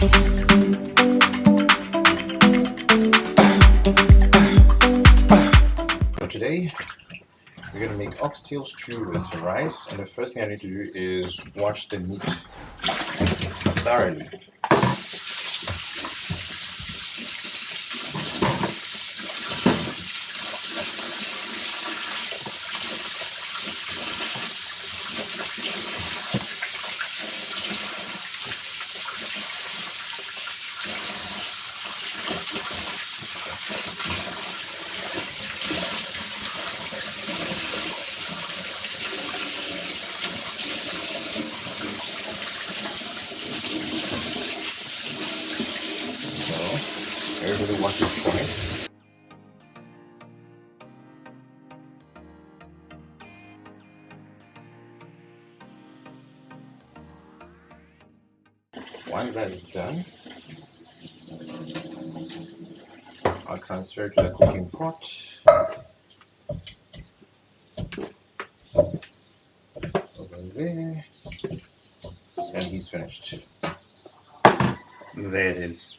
So today we're going to make oxtail stew with some rice, and the first thing I need to do is wash the meat thoroughly. Everybody watches twice. Once that is done, I'll transfer to the cooking pot. Over there. And he's finished. There it is.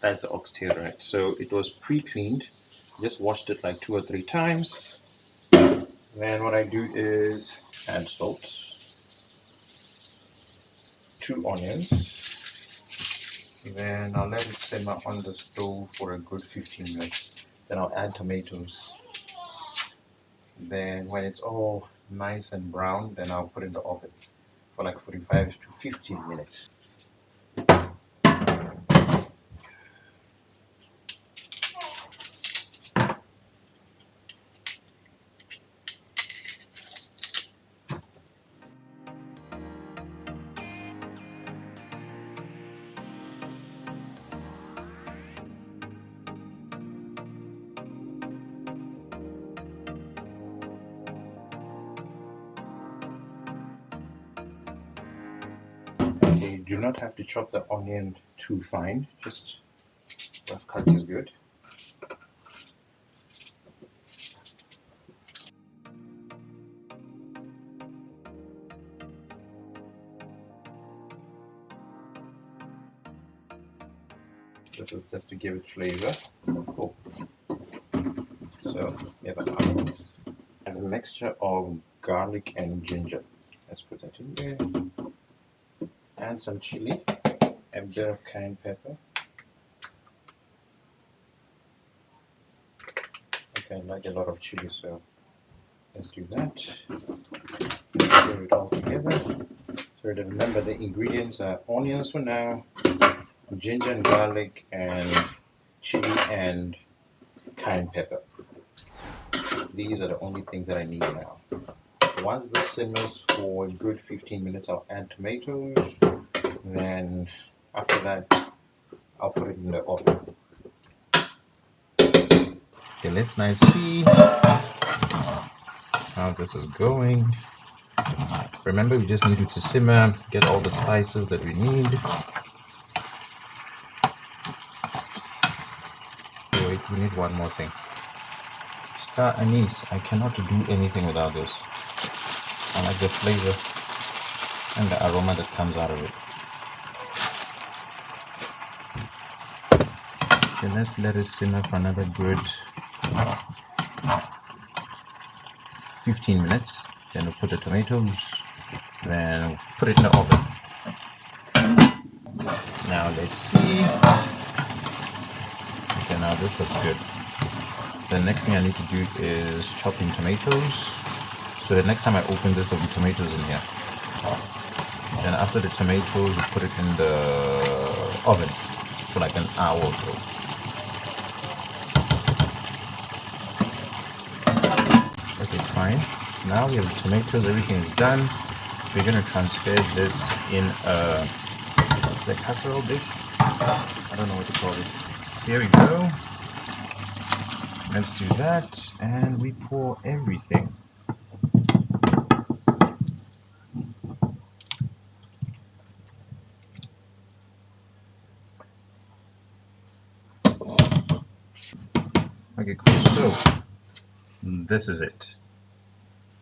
That's the oxtail, right? So it was pre-cleaned. Just washed it like 2 or 3 times. Then what I do is add salt, 2 onions. Then I'll let it simmer on the stove for a good 15 minutes. Then I'll add tomatoes. Then when it's all nice and brown, then I'll put it in the oven for like 45 to 15 minutes. You do not have to chop the onion too fine, just rough cuts is good. This is just to give it flavor. Cool. So we have the onions and a mixture of garlic and ginger. Let's put that in there. Add some chili, a bit of cayenne pepper. Okay, I like a lot of chili, so let's do that. Stir it all together. So remember, the ingredients are onions for now, ginger and garlic, and chili and cayenne pepper. These are the only things that I need now. Once this simmers for a good 15 minutes, I'll add tomatoes. Then after that, I'll put it in the oven. Okay, let's now see how this is going. Remember, we just need it to simmer, get all the spices that we need. Wait, we need one more thing. Star anise. I cannot do anything without this. I like the flavor and the aroma that comes out of it. Okay, let's let it simmer for another good 15 minutes. Then we'll put the tomatoes, then we'll put it in the oven. Now let's see. Okay, now this looks good. The next thing I need to do is chop in tomatoes. So the next time I open this, there'll be tomatoes in here. Then after the tomatoes, we put it in the oven for like an hour or so. Okay, fine. Now we have the tomatoes, everything is done. We're going to transfer this in a casserole dish. I don't know what to call it. Here we go. Let's do that, and we pour everything. Okay, cool. So this is it.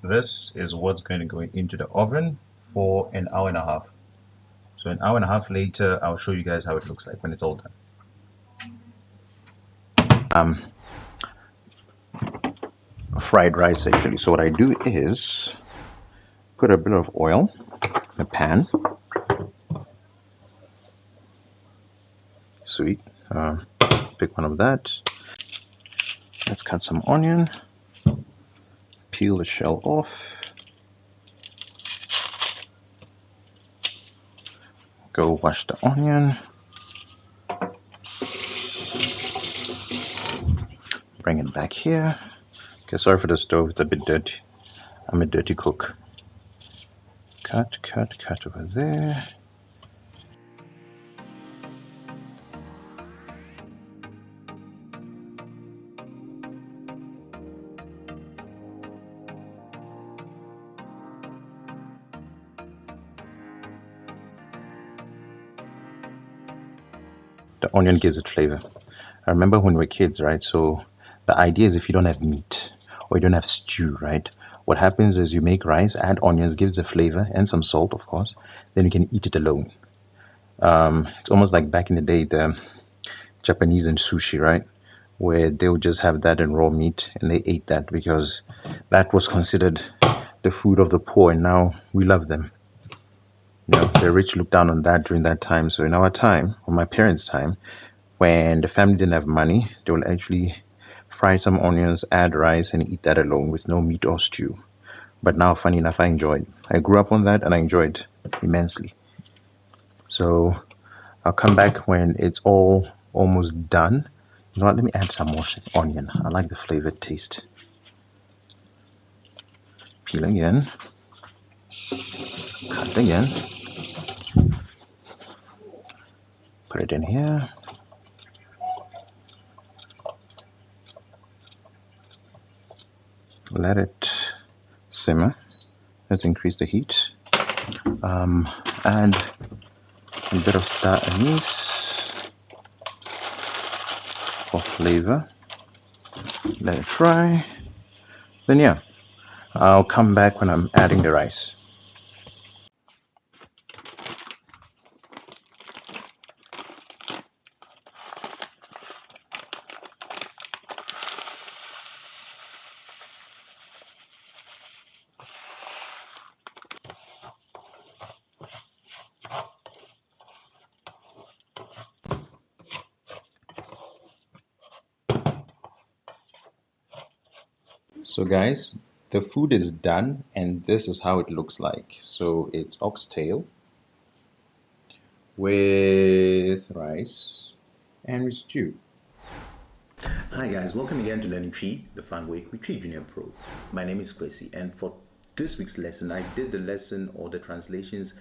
This is what's going to go into the oven for an hour and a half. So an hour and a half later, I'll show you guys how it looks like when it's all done. Fried rice actually. So what I do is put a bit of oil in a pan. Sweet. Pick one of that. Let's cut some onion. Peel the shell off. Go wash the onion. Bring it back here. Okay, sorry for the stove, it's a bit dirty. I'm a dirty cook. Cut over there. The onion gives it flavor. I remember when we were kids, right? So the idea is if you don't have meat or you don't have stew, right? What happens is you make rice, add onions, gives the flavor and some salt, of course. Then you can eat it alone. It's almost like back in the day, the Japanese and sushi, right? Where they would just have that and raw meat and they ate that because that was considered the food of the poor, and now we love them. You know, the rich looked down on that during that time. So in our time, or my parents' time, when the family didn't have money, they will actually fry some onions, add rice, and eat that alone with no meat or stew. But now, funny enough, I grew up on that and I enjoyed immensely. So I'll come back when it's all almost done. You know what, let me add some more onion. I like the flavored taste. Peel again. Cut again. Put it in here. Let it simmer. Let's increase the heat. Add a bit of star anise for flavor. Let it fry. Then yeah, I'll come back when I'm adding the rice. So guys, the food is done and this is how it looks like. So it's oxtail with rice and with stew. Hi guys, welcome again to Learning TWI, the fun way with TWI Junior Pro. My name is Kwesi, and for this week's lesson, I did the lesson or the translations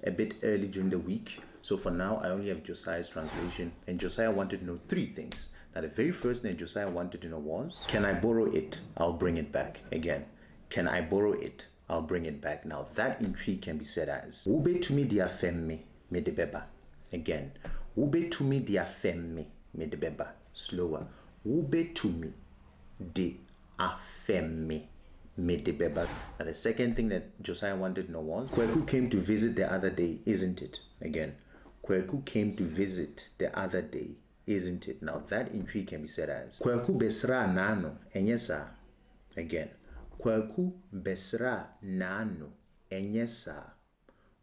a bit early during the week. So for now, I only have Josiah's translation, and Josiah wanted to know 3 things. Now the very first thing Josiah wanted to know was, can I borrow it? I'll bring it back. Again, can I borrow it? I'll bring it back. Now that in TWI can be said as, Wobetumi 𝘠𝘭𝘭 𝘠𝘪𝘴𝘁. Again, Wobetumi 𝘠𝘭𝘭 𝘠𝘪𝘴𝘁. Slower. Wobetumi 𝘠𝘭𝘭 𝘠𝘪𝘴𝘁. Now the second thing that Josiah wanted to know was, Kwaku came to visit the other day, isn't it? Again, Kwaku came to visit the other day, isn't it? Now that in TWI can be said as, Kwaku bɛsraa nnaano ɛnyɛ saa. Again, Kwaku bɛsraa nnaano ɛnyɛ saa.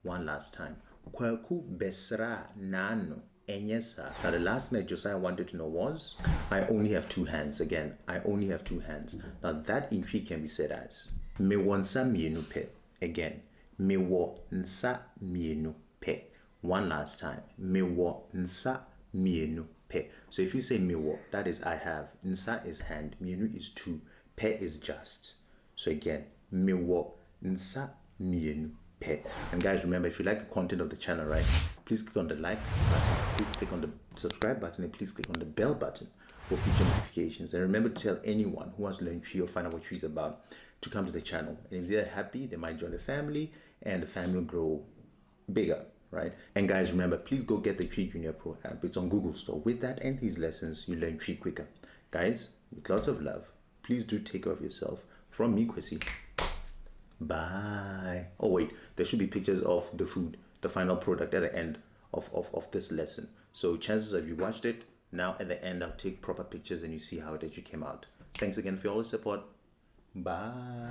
One last time. Kwaku bɛsraa nnaano ɛnyɛ saa. Now the last thing that Josiah wanted to know was, I only have 2 hands. Again, I only have 2 hands. Now that in TWI can be said as, mewɔ nsa mmienu pɛ. Again, mewɔ nsa mmienu pɛ. One last time. Mewɔ nsa mmienu pɛ. So if you say mewɔ, that is I have. Nsa is hand. Mmienu is 2. Pɛ is just. So again, mewɔ nsa mmienu pɛ. And guys, remember, if you like the content of the channel, right, please click on the like button, please click on the subscribe button, and please click on the bell button for future notifications. And remember to tell anyone who wants to learn TWI or find out what TWI is about to come to the channel. And if they're happy, they might join the family and the family will grow bigger, right? And guys, remember, please go get the TWI Junior Pro app. It's on Google Store. With that and these lessons, you learn TWI quicker. Guys, with lots of love, please do take care of yourself. From me, Kwesi. Bye. Oh wait, there should be pictures of the food. the final product at the end of this lesson. So chances are you watched it. Now at the end, I'll take proper pictures and you see how it actually came out. Thanks again for all the support. Bye.